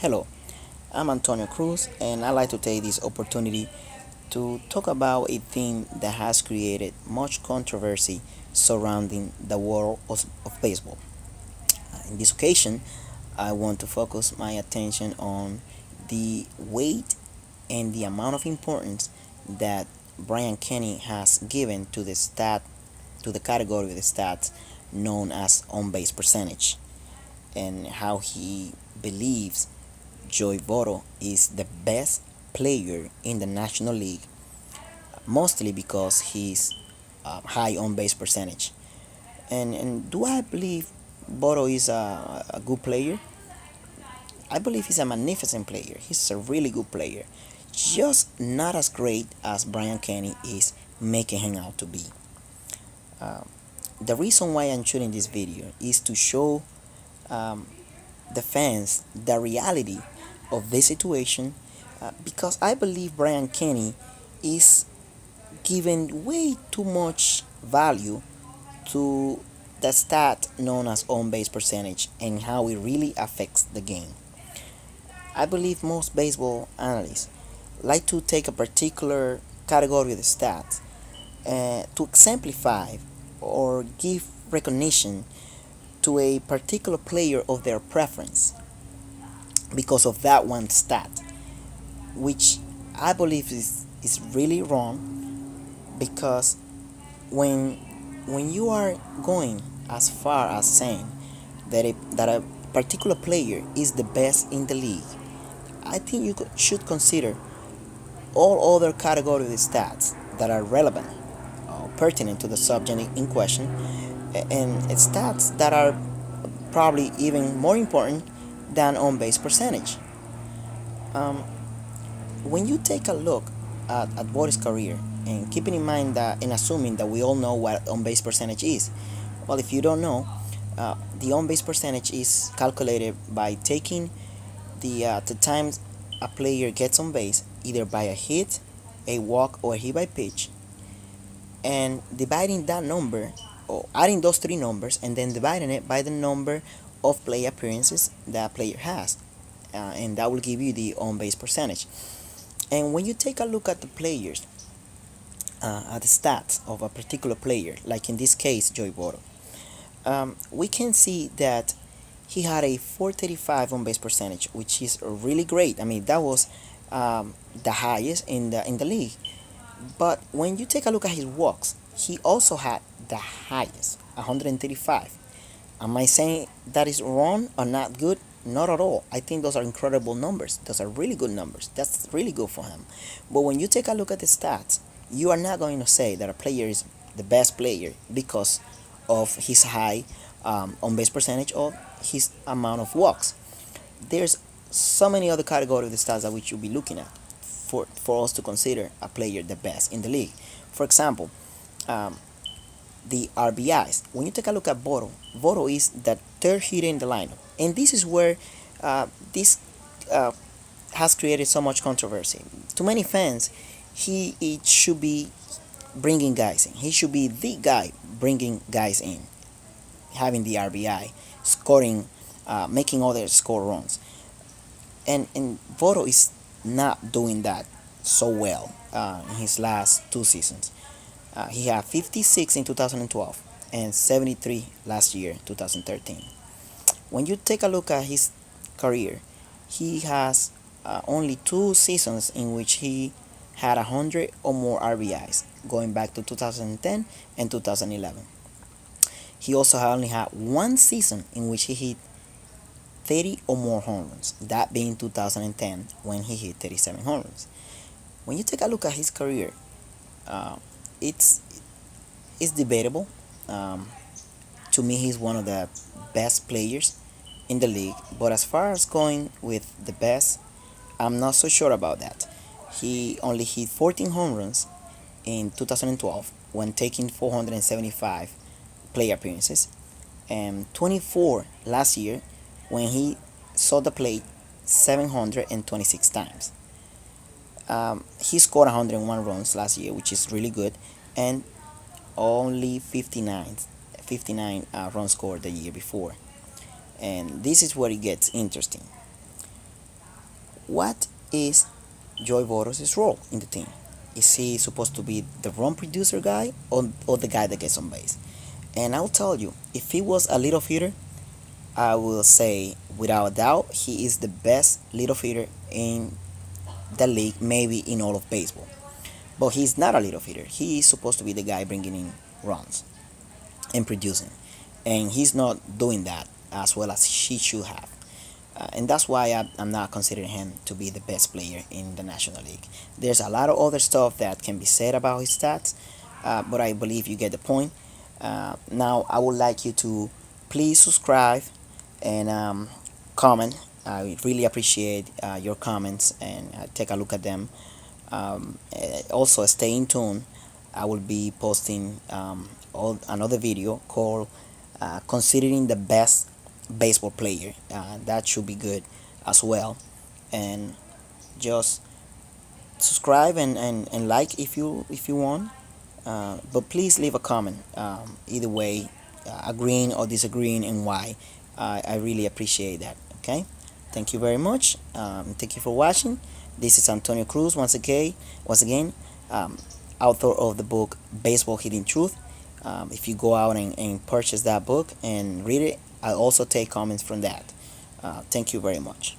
Hello, I'm Antonio Cruz, and I'd like to take this opportunity to talk about a theme that has created much controversy surrounding the world of baseball. In this occasion, I want to focus my attention on the weight and the amount of importance that Bryan Kenny has given to the category of the stats known as on-base percentage, and how he believes Joey Votto is the best player in the National League, mostly because he's high on base percentage. And do I believe Votto is a good player? I believe he's a magnificent player. He's a really good player, just not as great as Bryan Kenny is making him out to be. Uh, the reason why I'm shooting this video is to show um, the fans the reality of this situation, because I believe Bryan Kenny is giving way too much value to the stat known as on base percentage and how it really affects the game. I believe most baseball analysts like to take a particular category of the stats to exemplify or give recognition to a particular player of their preference because of that one stat, which I believe is really wrong, because when you are going as far as saying that a particular player is the best in the league, I think you should consider all other categories of stats that are relevant or pertinent to the subject in question, and stats that are probably even more important than on base percentage. Um, when you take a look at Boris' career, and keeping in mind that, and assuming that we all know what on base percentage is, well, if you don't know, the on base percentage is calculated by taking the times a player gets on base, either by a hit, a walk, or a hit by pitch, and dividing that number, or adding those three numbers, and then dividing it by the number of play appearances that player has, and that will give you the on base percentage. And when you take a look at the players, at the stats of a particular player, like in this case, Joey Votto, we can see that he had a 435 on base percentage, which is really great. I mean, that was the highest in the league. But when you take a look at his walks, he also had the highest, 135. Am I saying that is wrong or not good? Not at all. I think those are incredible numbers. Those are really good numbers. That's really good for him. But when you take a look at the stats, you are not going to say that a player is the best player because of his high on base percentage or his amount of walks. There's so many other categories of the stats that we should be looking at for us to consider a player the best in the league. For example, um, the RBIs. When you take a look at Votto is the third hitter in the lineup, and this is where this uh, has created so much controversy. To many fans, it should be bringing guys in. He should be the guy bringing guys in, having the RBI, scoring, making others score runs, and Votto is not doing that so well in his last two seasons. He had 56 in 2012 and 73 last year, 2013. When you take a look at his career, he has only two seasons in which he had 100 or more RBIs, going back to 2010 and 2011. He also only had one season in which he hit 30 or more home runs, that being 2010 when he hit 37 home runs. When you take a look at his career, uh, it's it's debatable. Um, to me, he's one of the best players in the league. But as far as going with the best, I'm not so sure about that. He only hit 14 home runs in 2012 when taking 475 play appearances, and 24 last year when he saw the plate 726 times. He scored 101 runs last year, which is really good, and only 59 runs scored the year before. And this is where it gets interesting. what is Joy Votto's role in the team? Is he supposed to be the run producer guy, or the guy that gets on base? And I'll tell you, if he was a leadoff hitter, I will say without a doubt he is the best leadoff hitter in the league, maybe in all of baseball. But he's not a leadoff hitter. He is supposed to be the guy bringing in runs and producing, and he's not doing that as well as he should have. And that's why I'm not considering him to be the best player in the National League. There's a lot of other stuff that can be said about his stats, but I believe you get the point. Now, I would like you to please subscribe and comment. I really appreciate your comments, and take a look at them. Also, stay in tune. I will be posting another video called considering the best baseball player. That should be good as well. And just subscribe and like if you want. But please leave a comment. Either way, agreeing or disagreeing, and why. I really appreciate that. Okay. Thank you very much. Thank you for watching. This is Antonio Cruz once again. Um, Author of the book Baseball Hitting Truth. If you go out and purchase that book and read it, I also take comments from that. Thank you very much.